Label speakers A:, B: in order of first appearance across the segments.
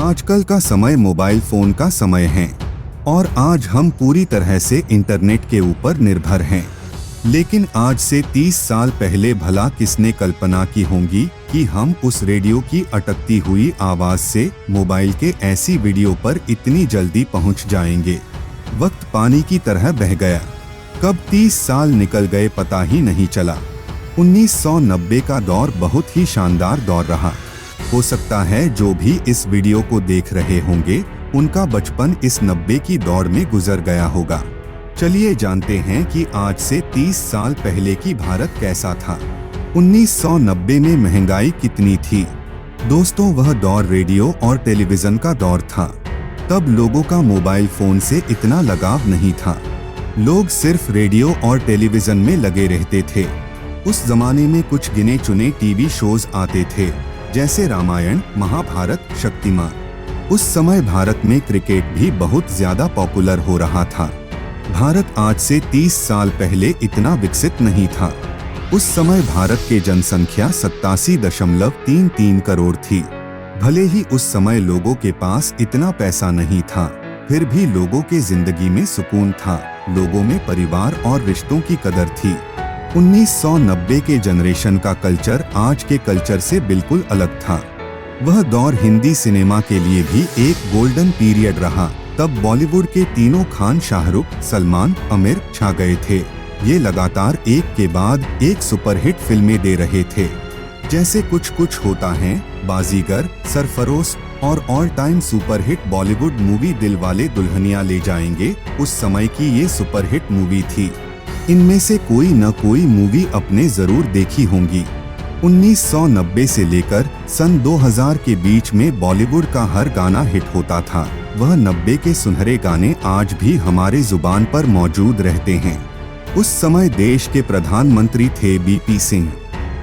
A: आजकल का समय मोबाइल फोन का समय है और आज हम पूरी तरह से इंटरनेट के ऊपर निर्भर हैं। लेकिन आज से 30 साल पहले भला किसने कल्पना की होगी कि हम उस रेडियो की अटकती हुई आवाज से मोबाइल के ऐसी वीडियो पर इतनी जल्दी पहुंच जाएंगे। वक्त पानी की तरह बह गया। कब 30 साल निकल गए पता ही नहीं चला। 1990 का दौर बहुत ही शानदार दौर रहा। हो सकता है जो भी इस वीडियो को देख रहे होंगे उनका बचपन इस 90 की दौर में गुजर गया होगा। चलिए जानते हैं कि आज से 30 साल पहले की भारत कैसा था। 1990 में महंगाई कितनी थी? दोस्तों, वह दौर रेडियो और टेलीविजन का दौर था। तब लोगों का मोबाइल फोन से इतना लगाव नहीं था। लोग सिर्फ रेडियो और टेलीविजन में लगे रहते थे। उस जमाने में कुछ गिने चुने टीवी शोज आते थे, जैसे रामायण, महाभारत, शक्तिमान। उस समय भारत में क्रिकेट भी बहुत ज्यादा पॉपुलर हो रहा था। भारत आज से 30 साल पहले इतना विकसित नहीं था। उस समय भारत की जनसंख्या 87.33 करोड़ थी। भले ही उस समय लोगों के पास इतना पैसा नहीं था, फिर भी लोगों के जिंदगी में सुकून था। लोगों में परिवार और रिश्तों की कदर थी। 1990 के जनरेशन का कल्चर आज के कल्चर से बिल्कुल अलग था। वह दौर हिंदी सिनेमा के लिए भी एक गोल्डन पीरियड रहा। तब बॉलीवुड के तीनों खान शाहरुख, सलमान, आमिर छा गए थे। ये लगातार एक के बाद एक सुपरहिट फिल्में दे रहे थे, जैसे कुछ कुछ होता है, बाजीगर, सरफरोश और all time superhit Bollywood movie Dilwale Dulhania ले जाएंगे उस समय की ये सुपरहिट मूवी थी। इनमें से कोई न कोई मूवी अपने जरूर देखी होंगी। 1990 से लेकर सन 2000 के बीच में बॉलीवुड का हर गाना हिट होता था। वह 90 के सुनहरे गाने आज भी हमारे जुबान पर मौजूद रहते हैं। उस समय देश के प्रधानमंत्री थे बीपी सिंह,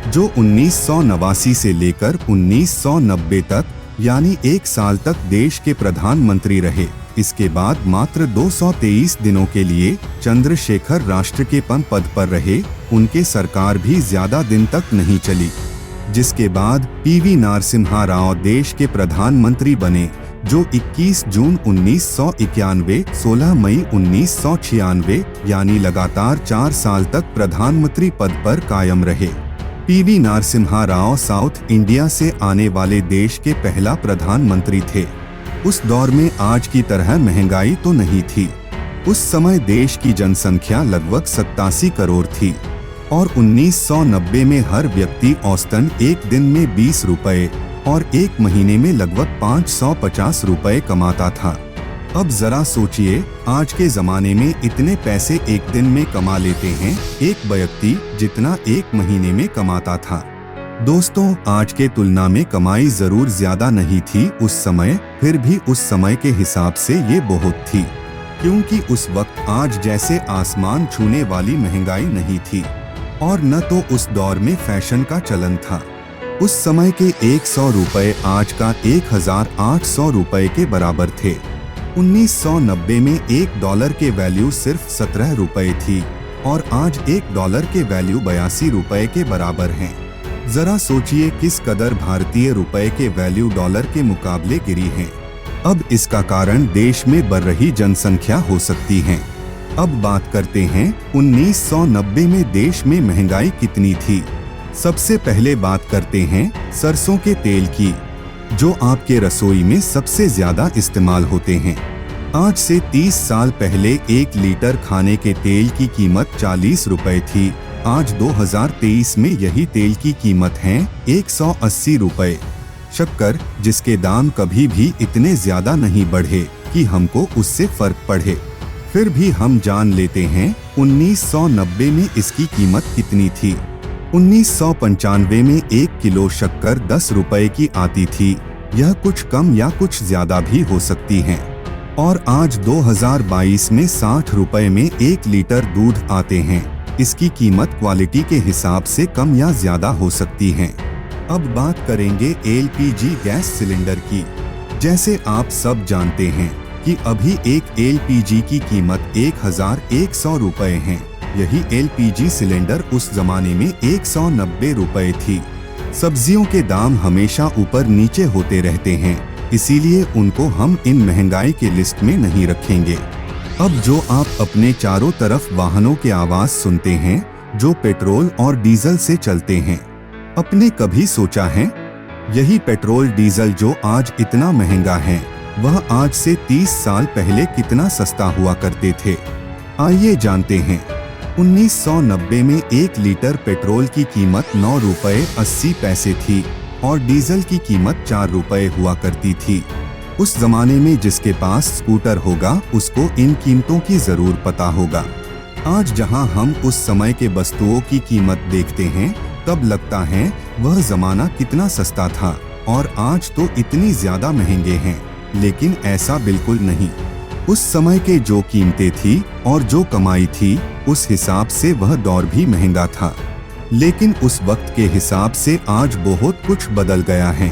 A: जो 1989 से लेकर 1990 तक यानी 1 साल तक देश के प्रधानमंत्री रहे। इसके बाद मात्र 223 दिनों के लिए चंद्रशेखर राष्ट्र के पद पर रहे। उनके सरकार भी ज्यादा दिन तक नहीं चली, जिसके बाद पीवी नरसिम्हा राव देश के प्रधानमंत्री बने, जो 21 जून 1991, 16 मई 1996 यानी लगातार 4 साल तक प्रधानमंत्री पद पर कायम रहे। PV Narasimha Rao south India से आने वाले देश के पहला प्रधानमंत्री थे। उस दौर में आज की तरह महंगाई तो नहीं थी। उस समय देश की जनसंख्या लगभग 87 करोड़ थी और 1990 में हर व्यक्ति औसतन एक दिन में 20 रुपए और एक महीने में लगभग 550 रुपए कमाता था। अब जरा सोचिए, आज के जमाने में इतने पैसे एक दिन में कमा लेते हैं एक व्यक्ति जितना एक महीने में कमाता था। दोस्तों, आज के तुलना में कमाई जरूर ज्यादा नहीं थी उस समय, फिर भी उस समय के हिसाब से ये बहुत थी, क्योंकि उस वक्त आज जैसे आसमान छूने वाली महंगाई नहीं थी और न तो उस दौर में फैशन का चलन था। उस समय के 100 रुपए आज का 1800 रुपए के बराबर थे। 1990 में $1 के वैल्यू सिर्फ 17 रुपए थी और आज $1 के वैल्यू 82 रुपए के बराबर हैं। जरा सोचिए किस कदर भारतीय रुपए के वैल्यू डॉलर के मुकाबले गिरी है। अब इसका कारण देश में बढ़ रही जनसंख्या हो सकती है। अब बात करते हैं 1990 में देश में महंगाई कितनी थी। सबसे पहले बात करते हैं सरसों के तेल की, जो आपके रसोई में सबसे ज्यादा इस्तेमाल होते हैं। आज से 30 साल पहले 1 लीटर खाने के तेल की कीमत 40 रुपए थी। आज 2023 में यही तेल की कीमत है 180 रुपए। शक्कर, जिसके दाम कभी भी इतने ज्यादा नहीं बढ़े कि हमको उससे फर्क पड़े, फिर भी हम जान लेते हैं 1990 में इसकी कीमत कितनी थी। 1995 में 1 किलो शक्कर 10 रुपए की आती थी। यह कुछ कम या कुछ ज्यादा भी हो सकती है। और आज 2022 में 60 रुपए में 1 लीटर दूध आते हैं। इसकी कीमत क्वालिटी के हिसाब से कम या ज्यादा हो सकती है। अब बात करेंगे एलपीजी गैस सिलेंडर की। जैसे आप सब जानते हैं कि अभी एक एलपीजी की कीमत 1100 रुपए है। यही एलपीजी सिलेंडर उस जमाने में 190 रुपए थी। सब्जियों के दाम हमेशा ऊपर नीचे होते रहते हैं। इसीलिए उनको हम इन महंगाई के लिस्ट में नहीं रखेंगे। अब जो आप अपने चारों तरफ वाहनों के आवाज सुनते हैं जो पेट्रोल और डीजल से चलते हैं, आपने कभी सोचा है यही पेट्रोल डीजल जो आज इतना महंगा है वह आज से 30 साल पहले कितना सस्ता हुआ करते थे? आइए जानते हैं। 1990 में 1 लीटर पेट्रोल की कीमत 9 रुपये 80 पैसे थी और डीजल की कीमत 4 रुपये हुआ करती थी। उस जमाने में जिसके पास स्कूटर होगा उसको इन कीमतों की जरूर पता होगा। आज जहां हम उस समय के वस्तुओं की कीमत देखते हैं तब लगता है वह जमाना कितना सस्ता था और आज तो इतनी ज्यादा महंगे हैं, लेकिन ऐसा बिल्कुल नहीं। उस समय के जो कीमतें थी और जो कमाई थी उस हिसाब से वह दौर भी महंगा था, लेकिन उस वक्त के हिसाब से आज बहुत कुछ बदल गया है।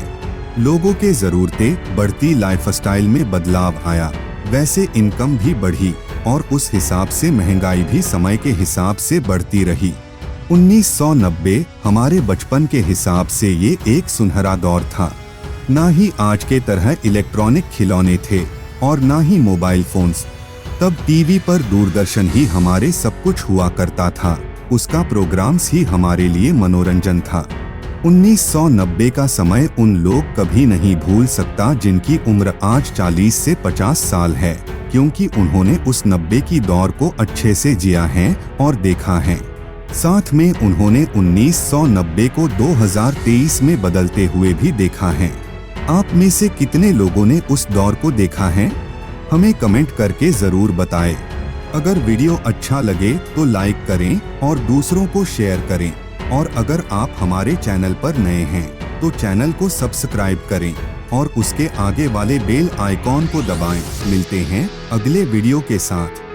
A: लोगों के जरूरतें बढ़ती, लाइफस्टाइल में बदलाव आया, वैसे इनकम भी बढ़ी और उस हिसाब से महंगाई भी समय के हिसाब से बढ़ती रही। 1990 हमारे बचपन के हिसाब से ये एक सुनहरा दौर था। ना ही आज के तरह इलेक्ट्रॉनिक खिलौने थे और ना ही मोबाइल फोन्स। तब टीवी पर दूरदर्शन ही हमारे सब कुछ हुआ करता था, उसका प्रोग्राम्स ही हमारे लिए मनोरंजन था। 1990 का समय उन लोग कभी नहीं भूल सकता जिनकी उम्र आज 40 से 50 साल है, क्योंकि उन्होंने उस 90 की दौर को अच्छे से जिया है और देखा है। साथ में उन्होंने 1990 को 2023 में बदलते हुए भी देखा है। आप में से कितने लोगों ने उस दौर को देखा है? हमें कमेंट करके जरूर बताएं। अगर वीडियो अच्छा लगे तो लाइक करें और दूसरों को शेयर करें, और अगर आप हमारे चैनल पर नए हैं तो चैनल को सब्सक्राइब करें और उसके आगे वाले बेल आइकॉन को दबाएं। मिलते हैं अगले वीडियो के साथ।